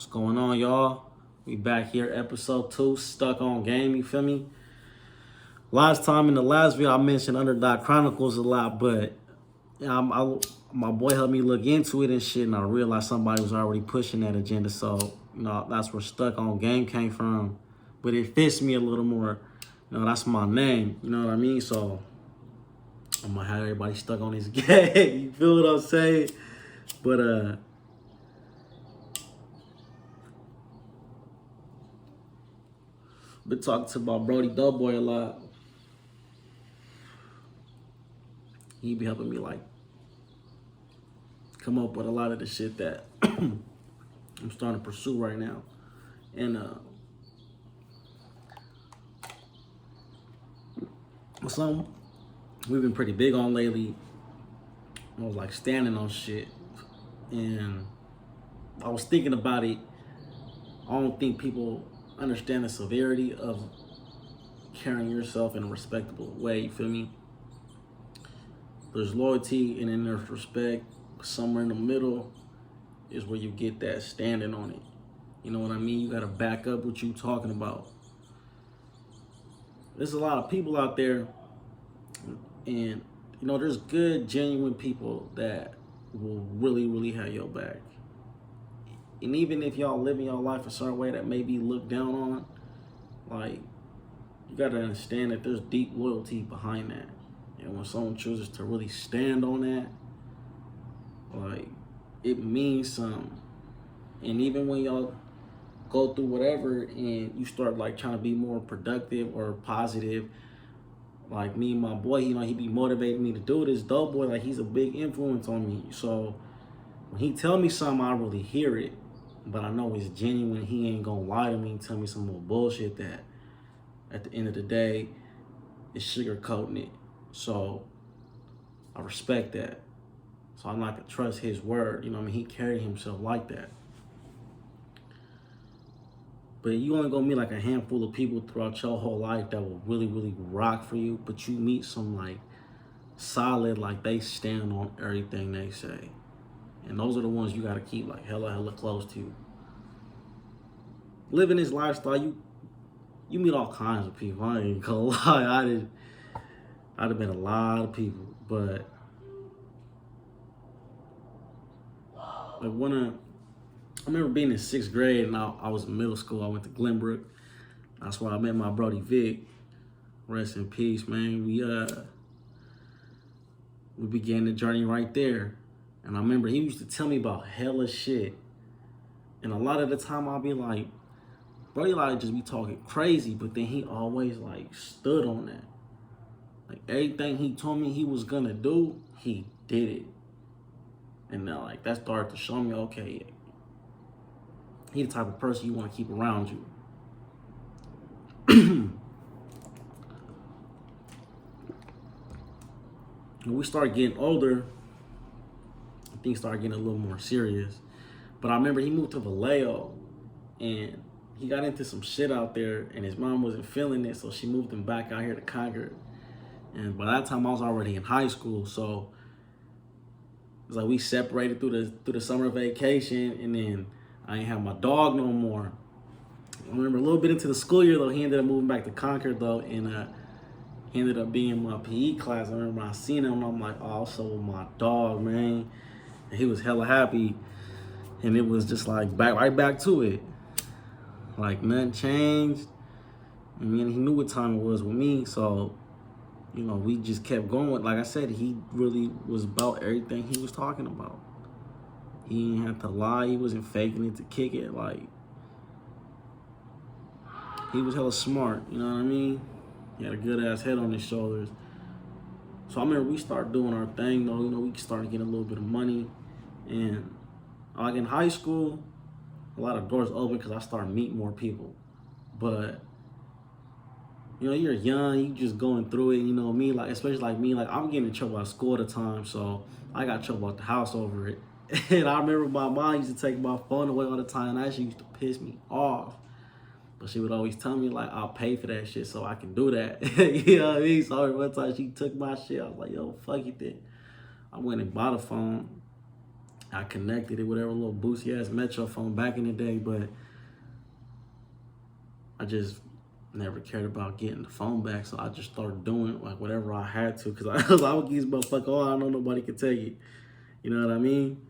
going on, y'all? We back here, episode 2, Stuck on Game, you feel me? Last time in the last video, I mentioned Underdog Chronicles a lot, but my boy helped me look into it and shit, and I realized somebody was already pushing that agenda, so, that's where Stuck on Game came from. But it fits me a little more. That's my name, you know what I mean? So, I'm gonna have everybody stuck on this game, you feel what I'm saying? But, been talking to my Brody Doughboy a lot. He be helping me like come up with a lot of the shit that I'm starting to pursue right now. And something we've been pretty big on lately. I was like standing on shit. And I was thinking about it. I don't think people understand the severity of carrying yourself in a respectable way, you feel me? There's loyalty and then there's respect. Somewhere in the middle is where you get that standing on it. You know what I mean? You gotta back up what you talking about. There's a lot of people out there, and there's good, genuine people that will really, really have your back. And even if y'all living your life a certain way that may be looked down on, like, you gotta understand that there's deep loyalty behind that. And when someone chooses to really stand on that, like, it means something. And even when y'all go through whatever and you start like trying to be more productive or positive, like me and my boy, he be motivating me to do this. Doughboy, like, he's a big influence on me. So when he tell me something, I really hear it. But I know it's genuine. He ain't gonna lie to me and tell me some more bullshit that at the end of the day is sugarcoating it. So I respect that. So I'm not gonna trust his word. He carried himself like that. But you only gonna meet like a handful of people throughout your whole life that will really, really rock for you. But you meet some like solid, like they stand on everything they say. And those are the ones you gotta keep like hella close to. Living this lifestyle, you meet all kinds of people. I ain't gonna lie. I'd have met a lot of people, but like I remember being in 6th grade and I was in middle school. I went to Glenbrook. That's where I met my Brody Vic. Rest in peace, man. We began the journey right there. And I remember he used to tell me about hella shit. And a lot of the time I'll be like, Brody like just be talking crazy, but then he always like stood on that. Like everything he told me he was gonna do, he did it. And now like that started to show me, okay, he the type of person you want to keep around you. When we started getting older, things started getting a little more serious. But I remember he moved to Vallejo and he got into some shit out there and his mom wasn't feeling it, so she moved him back out here to Concord. And by that time I was already in high school, so it's like we separated through the summer vacation, and then I ain't have my dog no more. I remember a little bit into the school year though, he ended up moving back to Concord though, and he ended up being in my PE class. I remember I seen him and I'm like, oh, so with my dog, man. And he was hella happy, and it was just like right back to it. Like nothing changed. I mean, he knew what time it was with me, so we just kept going. Like I said, he really was about everything he was talking about. He didn't have to lie. He wasn't faking it to kick it. Like, he was hella smart, you know what I mean? He had a good-ass head on his shoulders. So I remember we started doing our thing, though. We started getting a little bit of money. And like in high school, a lot of doors open because I started meeting more people. But you're young, you just going through it, me, like, especially like me, like, I'm getting in trouble at school at the time, so I got in trouble at the house over it. And I remember my mom used to take my phone away all the time, and that shit used to piss me off. But she would always tell me, like, I'll pay for that shit so I can do that. You know what I mean? So one time she took my shit, I was like, yo, fuck it then. I went and bought a phone, I connected it, whatever, little boosty ass Metro phone back in the day, but I just never cared about getting the phone back, so I just started doing like whatever I had to, because I would give this motherfucker, oh, I know nobody can take it. You know what I mean?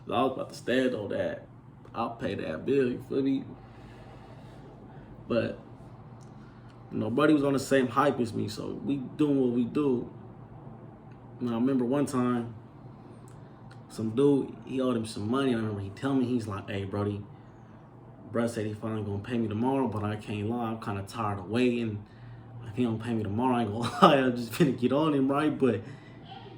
So I was about to stand on that. I'll pay that bill, you feel me? But nobody was on the same hype as me, so we doing what we do. And I remember one time, some dude, he owed him some money. I remember he tell me, he's like, hey, Brody, bruh said he finally gonna pay me tomorrow, but I can't lie, I'm kind of tired of waiting. If he don't pay me tomorrow, I ain't gonna lie, I'm just finna get on him, right? But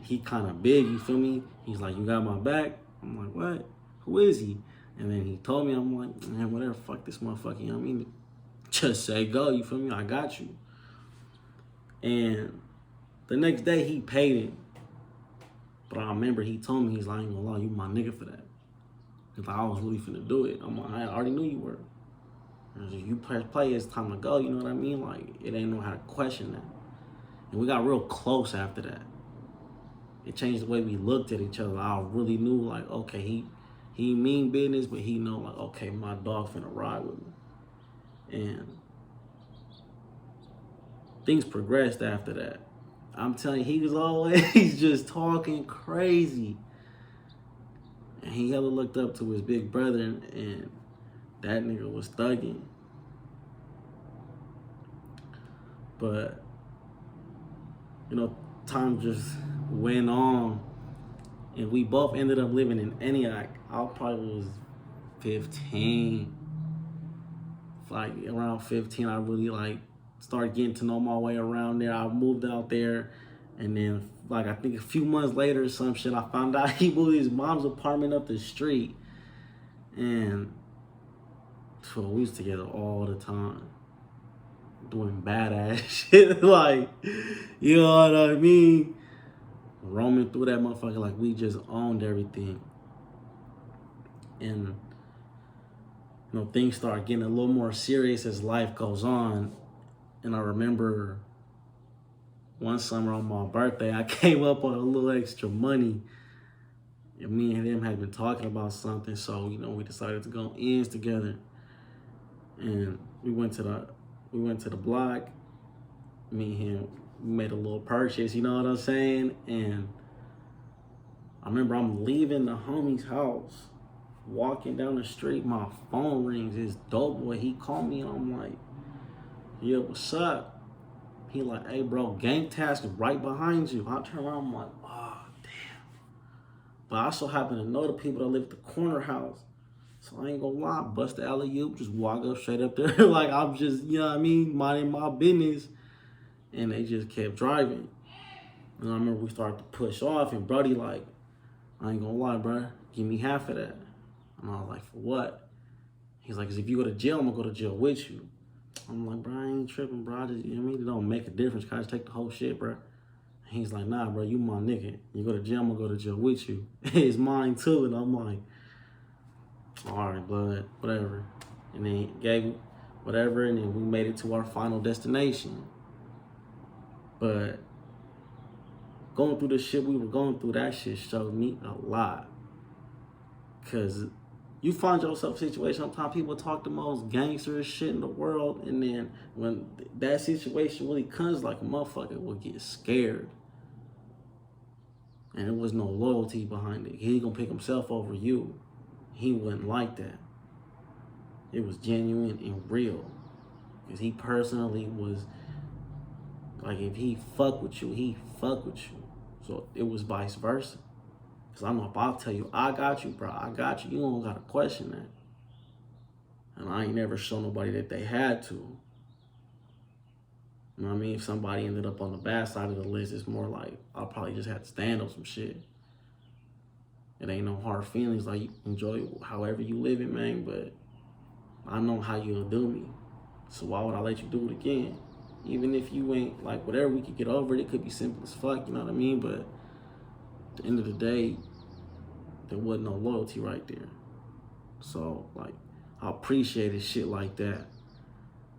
he kind of big, you feel me? He's like, you got my back? I'm like, what? Who is he? And then he told me, I'm like, man, whatever, fuck this motherfucker, you know what I mean? Just say go, you feel me? I got you. And the next day, he paid it. But I remember he told me, he's like, I ain't gonna lie, you my nigga for that. Cause I was really finna do it. I'm like, I already knew you were. If you play, it's time to go, you know what I mean? Like, it ain't no how to question that. And we got real close after that. It changed the way we looked at each other. I really knew, like, okay, he mean business, but he know, like, okay, my dog finna ride with me. And things progressed after that. I'm telling you, he was always just talking crazy. And he hella looked up to his big brother, and that nigga was thugging. But, you know, time just went on, and we both ended up living in Antioch. I probably was 15. Like, around 15, I really, like, started getting to know my way around there. I moved out there, and then, like, I think a few months later or some shit, I found out he moved his mom's apartment up the street. And so we was together all the time, doing badass shit. Like, you know what I mean? Roaming through that motherfucker like we just owned everything. And, you know, things start getting a little more serious as life goes on. And I remember one summer on my birthday, I came up on a little extra money. And me and him had been talking about something, so, you know, we decided to go ends together. And we went to the block. Me and him, we made a little purchase, you know what I'm saying? And I remember I'm leaving the homie's house, walking down the street, my phone rings. This dope boy, he called me, and I'm like, yo, what's up? He like, hey bro, gang task is right behind you. I turn around, I'm like, oh damn. But I so happen to know the people that live at the corner house. So I ain't gonna lie, bust the alley-oop, just walk up straight up there. Like, I'm just, you know what I mean, minding my business. And they just kept driving. And I remember we started to push off, and Brody like, I ain't gonna lie, bro, give me half of that. And I was like, for what? He's like, cause if you go to jail, I'm gonna go to jail with you. I'm like, bro, I ain't tripping, bro. I just, you know what I mean? It don't make a difference. Can I just take the whole shit, bro? And he's like, nah, bro, you my nigga. You go to jail, I'm gonna go to jail with you. It's mine too. And I'm like, all right, blood, whatever. And then he gave me whatever, and then we made it to our final destination. But going through the shit we were going through, that shit showed me a lot. Cause you find yourself in a situation, sometimes people talk the most gangster shit in the world, and then when that situation really comes, like, a motherfucker will get scared. And there was no loyalty behind it. He gonna pick himself over you. He wouldn't like that. It was genuine and real. Because he personally was, like, if he fuck with you, he fuck with you. So it was vice versa. Because I know if I tell you, I got you, bro, I got you, you don't gotta question that. And I ain't never shown nobody that they had to. You know what I mean? If somebody ended up on the bad side of the list, it's more like, I'll probably just have to stand on some shit. It ain't no hard feelings, like, you enjoy however you live it, man, but I know how you'll do me. So why would I let you do it again? Even if you ain't, like, whatever, we could get over it. It could be simple as fuck, you know what I mean? But at the end of the day, there wasn't no loyalty right there. So, like, I appreciated shit like that.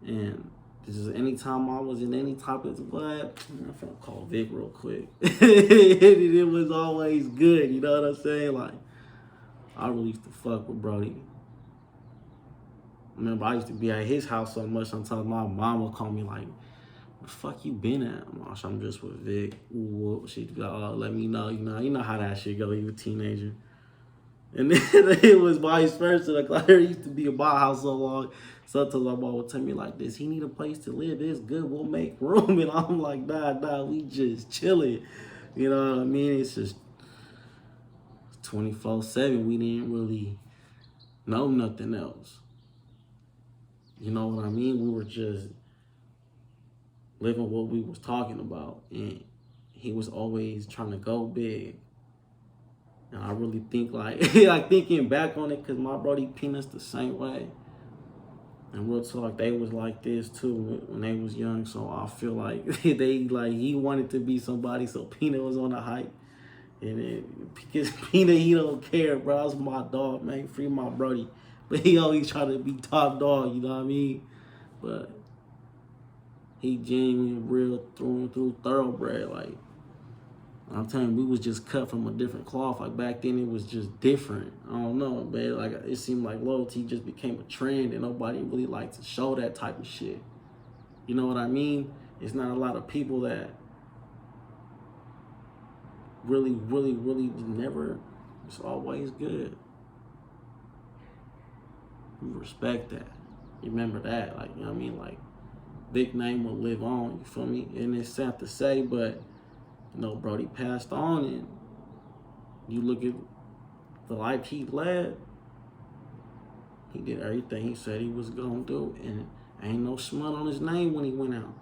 And Just anytime I was in any type of what, I'm finna call Vic real quick. It was always good, you know what I'm saying? Like, I really used to fuck with Brody. I remember I used to be at his house so much, sometimes my mom would call me like, where the fuck you been at? I'm just with Vic. Ooh, she'd be like, oh, let me know, you know how that shit go, you a teenager. And then it was vice versa. Like, Claire used to be in my house so long. Sometimes my mom would tell me like, does he need a place to live? It's good, we'll make room. And I'm like, nah, we just chilling. You know what I mean? It's just 24/7. We didn't really know nothing else. You know what I mean? We were just living what we was talking about. And he was always trying to go big. And I really think like, like thinking back on it, cause my brody Peanuts the same way. And real talk, they was like this too when they was young. So I feel like he wanted to be somebody. So Peanut was on the hype. And then, because Peanut, he don't care, bro. That's my dog, man. Free my brody. But he always try to be top dog, you know what I mean? But he genuine, real, through and through, thoroughbred. Like, I'm telling you, we was just cut from a different cloth. Like, back then, it was just different. I don't know, man. Like, it seemed like loyalty just became a trend, and nobody really liked to show that type of shit. You know what I mean? It's not a lot of people that really never, it's always good. You respect that. You remember that. Like, you know what I mean? Like, big name will live on, you feel me? And it's sad to say, but, you know, Brody passed on, and you look at the life he led, he did everything he said he was gonna do, and ain't no smut on his name when he went out.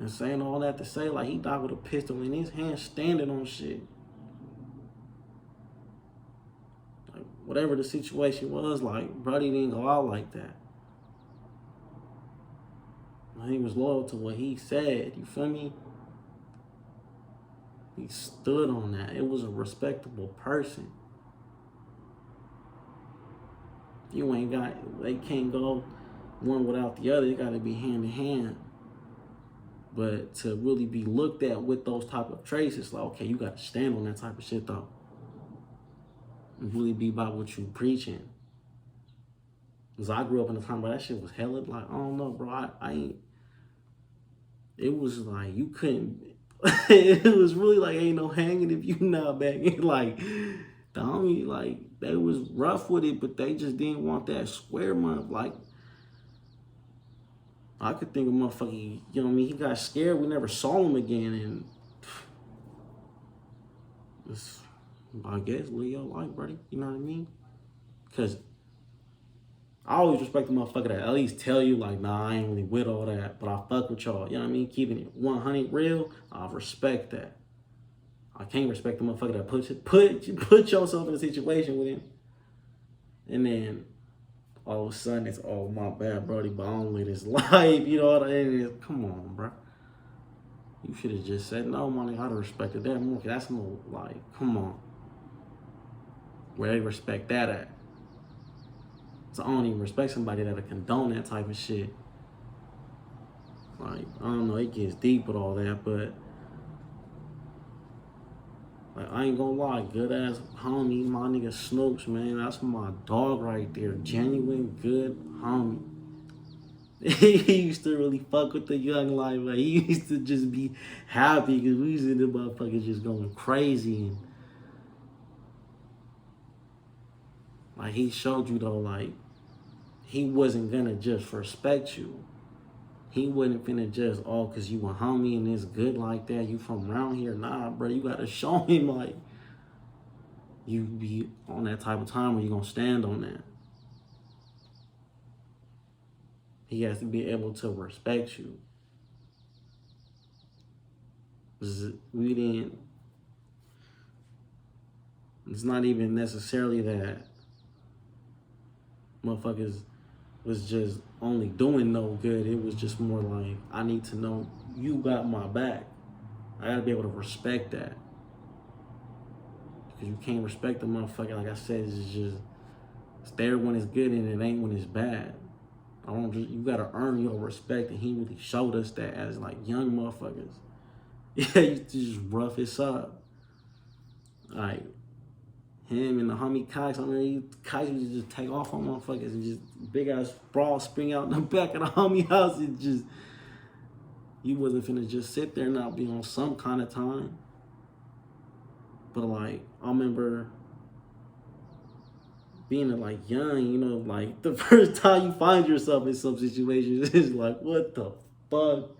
And saying all that to say, like, he died with a pistol in his hand, standing on shit. Like, whatever the situation was, like, Brody didn't go out like that. He was loyal to what he said, you feel me? He stood on that. It was a respectable person. You ain't got, they can't go one without the other. It got to be hand in hand. But to really be looked at with those type of traits, it's like, okay, you got to stand on that type of shit though. And really be about what you preaching. Because I grew up in a time where that shit was hella, like, I don't know, bro. I ain't, it was like, you couldn't, it was really like, ain't no hanging if you not banging. Like, the homie, like, they was rough with it, but they just didn't want that square month. Like, I could think of motherfucker, you know what I mean? He got scared. We never saw him again. And it's, I guess, live your life, buddy. You know what I mean? Because I always respect the motherfucker that at least tell you, like, nah, I ain't really with all that, but I fuck with y'all. You know what I mean? Keeping it 100 real, I respect that. I can't respect the motherfucker that put yourself in a situation with him. And then all of a sudden it's, oh, my bad, Brody, but I don't live this life. You know what I mean? Come on, bro. You should have just said, no, money, I'd have respected that more. That's more like, come on. Where they respect that at. So I don't even respect somebody that'll condone that type of shit. Like, I don't know, it gets deep with all that, but like, I ain't gonna lie, good ass homie, my nigga Snoops, man. That's my dog right there. Genuine, good homie. He used to really fuck with the young life. Like, he used to just be happy because we used to the motherfuckers just going crazy. And like, he showed you though, like, he wasn't gonna just respect you. He wasn't finna just, oh, cause you a homie and it's good like that, you from around here. Nah, bro, you gotta show him like you be on that type of time where you gonna stand on that. He has to be able to respect you. We didn't, it's not even necessarily that motherfuckers was just only doing no good. It was just more like, I need to know you got my back. I gotta be able to respect that. Because you can't respect the motherfucker, like I said, it's just, it's there when it's good and it ain't when it's bad. You gotta earn your respect, and he really showed us that as like young motherfuckers. Yeah, he used to just rough us up. Like him and the homie Cox, Cox used to just take off on motherfuckers and just big ass brawl spring out in the back of the homie house. It just, you wasn't finna just sit there and not be on some kind of time. But like, I remember being like young, you know, like the first time you find yourself in some situations, it's like, what the fuck?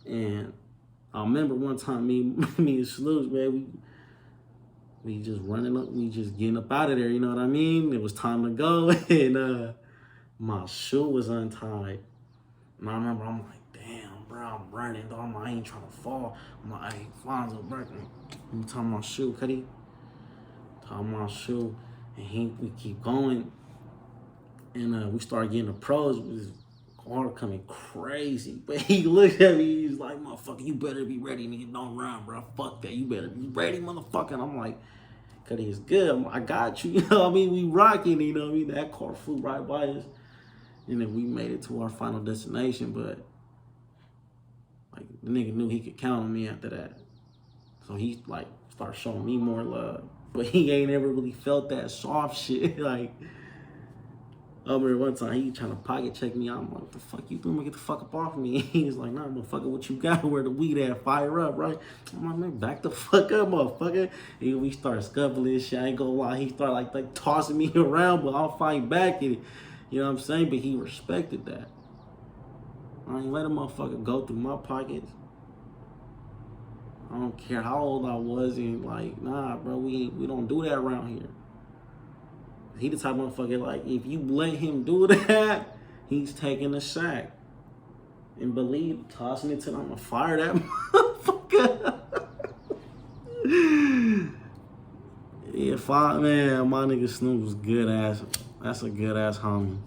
And I remember one time me and Sloops, man, we just running up, we just getting up out of there, you know what I mean? It was time to go, and my shoe was untied. And I remember I'm like, damn, bro, I'm running, though. I ain't trying to fall. I'm like, hey, Fonzo, bro, I'm tying my shoe, Cuddy. Tie my shoe, and we keep going, and we started getting the pros. It was car coming crazy, but he looked at me. He's like, "Motherfucker, you better be ready, nigga. Don't run, bro. Fuck that. You better be ready, motherfucker." And I'm like, "Cause he's good. I got you." You know what I mean? We rocking. You know what I mean? That car flew right by us, and then we made it to our final destination. But like the nigga knew he could count on me after that, so he like started showing me more love. But he ain't ever really felt that soft shit. Like, I remember one time he trying to pocket check me out. I'm like, what the fuck you doing? Get the fuck up off me. He was like, nah, motherfucker, what you got? Where the weed at? Fire up, right? I'm like, man, back the fuck up, motherfucker. And we started scuffling shit. I ain't gonna lie. He started like tossing me around, but I'll fight back at it. You know what I'm saying? But he respected that. I ain't let a motherfucker go through my pockets. I don't care how old I was, and like, nah, bro, we don't do that around here. He the type of motherfucker, like, if you let him do that, he's taking a sack. And believe, tossing it to them, I'm gonna fire that motherfucker. Yeah, man, my nigga Snoop was good ass. That's a good ass homie.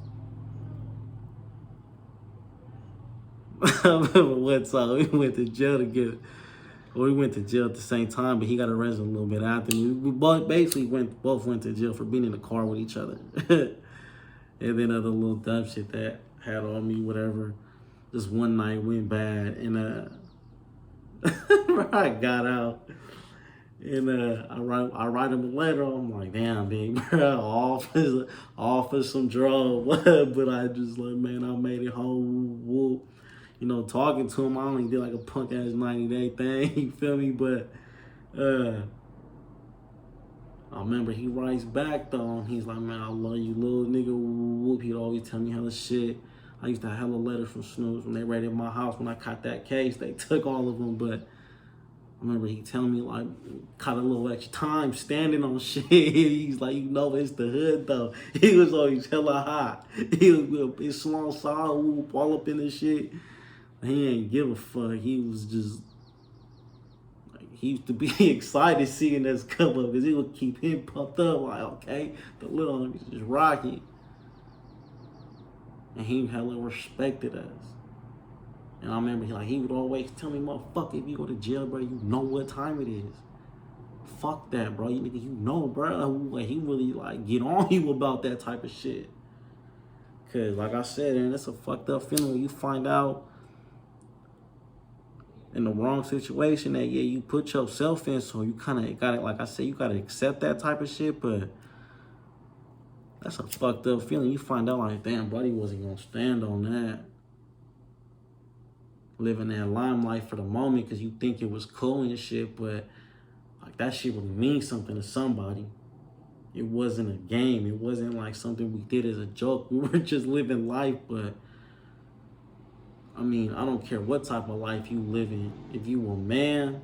I remember one time we went to jail together. Well, we went to jail at the same time, but he got arrested a little bit after me. We both basically both went to jail for being in the car with each other. And then other little dumb shit that had on me, whatever. Just one night went bad, and I got out, and I write him a letter. I'm like, damn, big bro, all for some drugs. But I just like, man, I made it home. Whoop. You know, talking to him, I only did like a punk ass 90-day thing, you feel me? But I remember he writes back though, and he's like, man, I love you, little nigga. Whoop. He'd always tell me hella shit. I used to have hella letters from Snoops when they raided my house. When I caught that case, they took all of them. But I remember he telling me, like, caught a little extra time standing on shit. He's like, you know, it's the hood though. He was always hella hot. He was his long side, whoop, all up in this shit. He ain't give a fuck. He was just, like, he used to be excited seeing us come up because it would keep him pumped up. Like, okay, the little one was just rocking. And he hella respected us. And I remember he would always tell me, motherfucker, if you go to jail, bro, you know what time it is. Fuck that, bro. You know, bro. Like, he really like get on you about that type of shit. Cause like I said, man, it's a fucked up feeling when you find out in the wrong situation that, yeah, you put yourself in, so you kind of got it, like I said, you got to accept that type of shit, but that's a fucked up feeling. You find out, like, damn, buddy wasn't going to stand on that. Living that limelight for the moment because you think it was cool and shit, but, like, that shit really means something to somebody. It wasn't a game. It wasn't, like, something we did as a joke. We were just living life, but I mean, I don't care what type of life you live in. If you a man,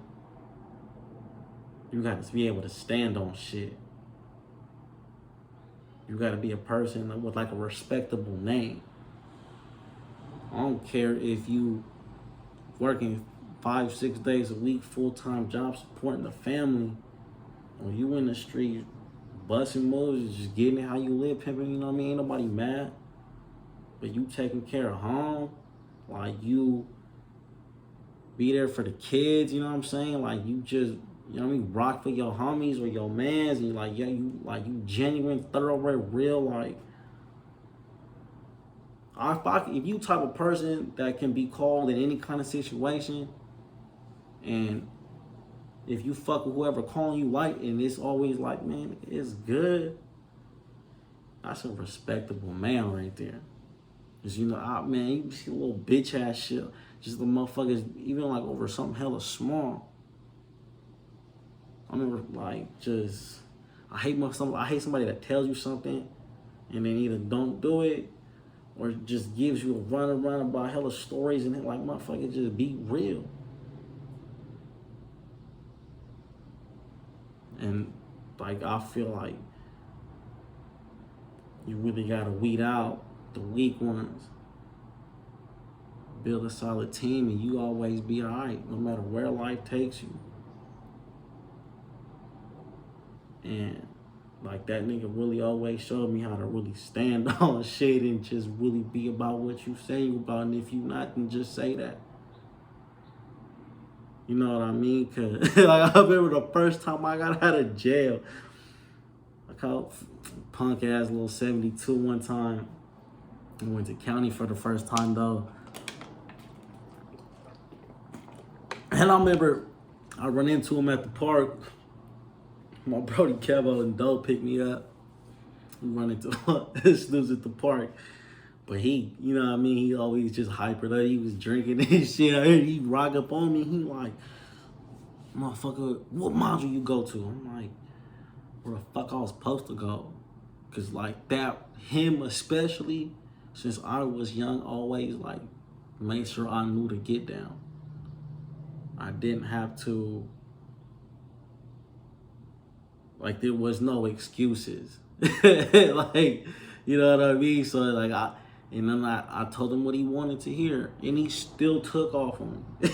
you got to be able to stand on shit. You got to be a person with like a respectable name. I don't care if you working 5-6 days a week, full-time job, supporting the family, or you in the street busting moves, just getting it how you live, pimping, you know what I mean? Ain't nobody mad. But you taking care of home, like you be there for the kids, you know what I'm saying? Like you just, you know what I mean, rock for your homies or your mans, and you genuine, thoroughbred, real, like If you type of person that can be called in any kind of situation, and if you fuck with whoever calling you white, and it's always like, man, it's good. That's a respectable man right there. Cause you know, man, you see a little bitch ass shit. Just the motherfuckers, even like over something hella small. I remember like just, I hate somebody that tells you something, and then either don't do it, or just gives you a run about hella stories, and then like, motherfucker, just be real. And like, I feel like you really gotta weed out the weak ones, build a solid team, and you always be all right, no matter where life takes you. And like, that nigga really always showed me how to really stand on shit and just really be about what you say you about. And if you not, then just say that. You know what I mean? Cause like, I remember the first time I got out of jail, I called punk ass little 72 one time. I went to county for the first time though. And I remember I run into him at the park. My brody Kevo and Doe picked me up. We run into this dude's at the park. But he, you know what I mean? He always just hyper up. He was drinking and shit. I heard he rock up on me. He like, motherfucker, what module you go to? I'm like, where the fuck I was supposed to go? Cause like that, him especially, since I was young, always like made sure I knew to get down. I didn't have to, like, there was no excuses. Like, you know what I mean? So like, and then I told him what he wanted to hear, and he still took off on me.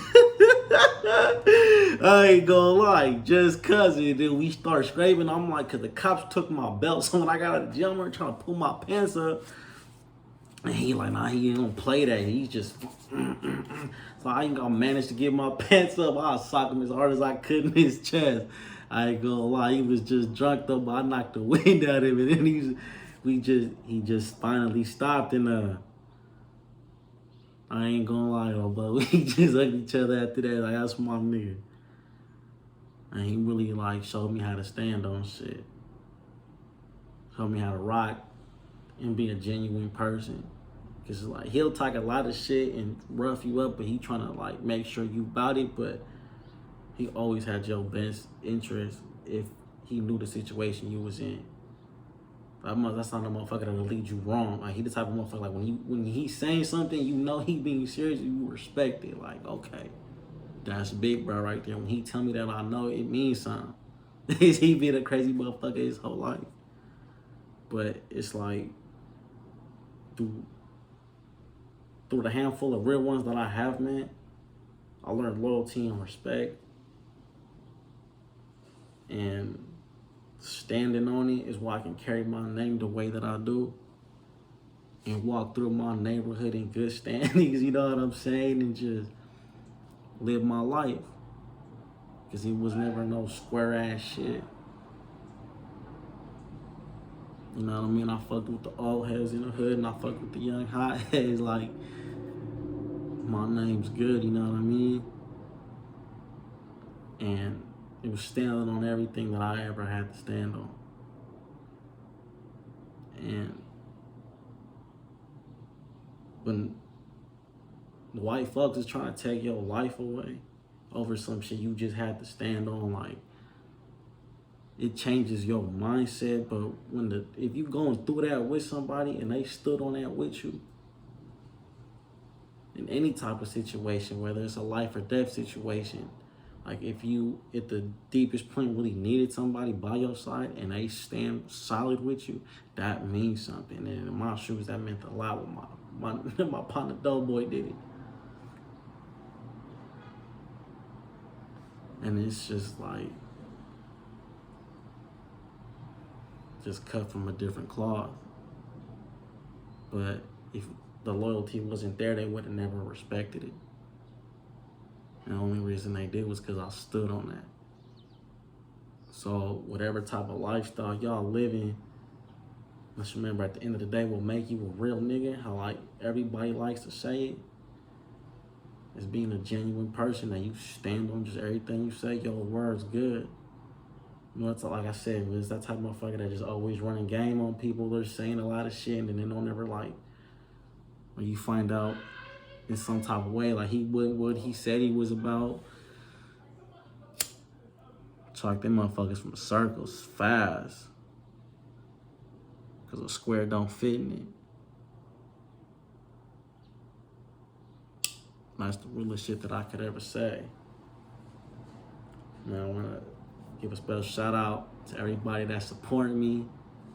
I ain't gonna lie, just cause it. Then we start scraping. I'm like, cause the cops took my belt. So when I got out of jail, I'm trying to pull my pants up, and he like, nah, he ain't gonna play that. He's just, so I ain't gonna manage to get my pants up. I sock him as hard as I could in his chest. I ain't gonna lie, he was just drunk though, but I knocked the wind out of him, and then he just finally stopped, and I ain't gonna lie though, but we just hugged each other after that. Like, that's my nigga. And he really like showed me how to stand on shit. Showed me how to rock and be a genuine person. Cause like, he'll talk a lot of shit and rough you up, but he trying to like make sure you about it, but he always had your best interest if he knew the situation you was in. That's not a motherfucker that'll lead you wrong. Like, he the type of motherfucker, like, when he's saying something, you know he being serious, you respect it. Like, okay, that's big bro right there. When he tell me that, I know it means something. He been a crazy motherfucker his whole life. But it's like, through the handful of real ones that I have met, I learned loyalty and respect. And standing on it is why I can carry my name the way that I do and walk through my neighborhood in good standings, you know what I'm saying, and just live my life. Because it was never no square ass shit. You know what I mean? I fucked with the old heads in the hood, and I fucked with the young hot heads. Like, my name's good, you know what I mean? And it was standing on everything that I ever had to stand on. And when the white folks is trying to take your life away over some shit you just had to stand on, like, it changes your mindset. But if you going through that with somebody and they stood on that with you, in any type of situation, whether it's a life or death situation, like, if you at the deepest point really needed somebody by your side and they stand solid with you, that means something. And in my shoes, that meant a lot when my partner Doughboy did it. And it's just like, just cut from a different cloth. But if the loyalty wasn't there, they would have never respected it. And the only reason they did was because I stood on that. So whatever type of lifestyle y'all living, Let's remember, at the end of the day, what make you a real nigga, how like everybody likes to say it, is being a genuine person that you stand on just everything you say. Your word's good. You know, it's like I said, it's that type of motherfucker that just always running game on people. They're saying a lot of shit and then they don't ever like, when you find out in some type of way, like he wasn't what he said he was about. Chalk them motherfuckers from circles fast. Cause a square don't fit in it. That's the realest shit that I could ever say. Man, I wanna give a special shout out to everybody that's supporting me.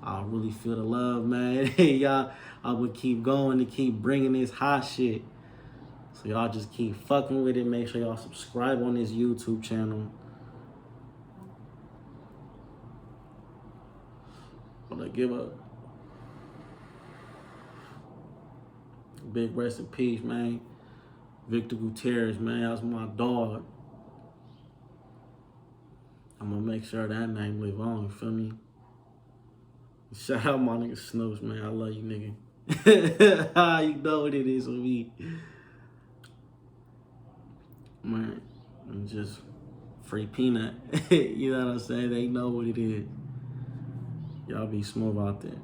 I really feel the love, man. Hey, y'all, I would keep going to keep bringing this hot shit. So y'all just keep fucking with it. Make sure y'all subscribe on this YouTube channel. I'm gonna give a big rest in peace, man. Victor Gutierrez, man, that was my dog. I'm gonna make sure that name live on, you feel me? Shout out my nigga Snoops, man. I love you, nigga. You know what it is with me. Man, I'm just free peanut. You know what I'm saying? They know what it is. Y'all be smooth out there.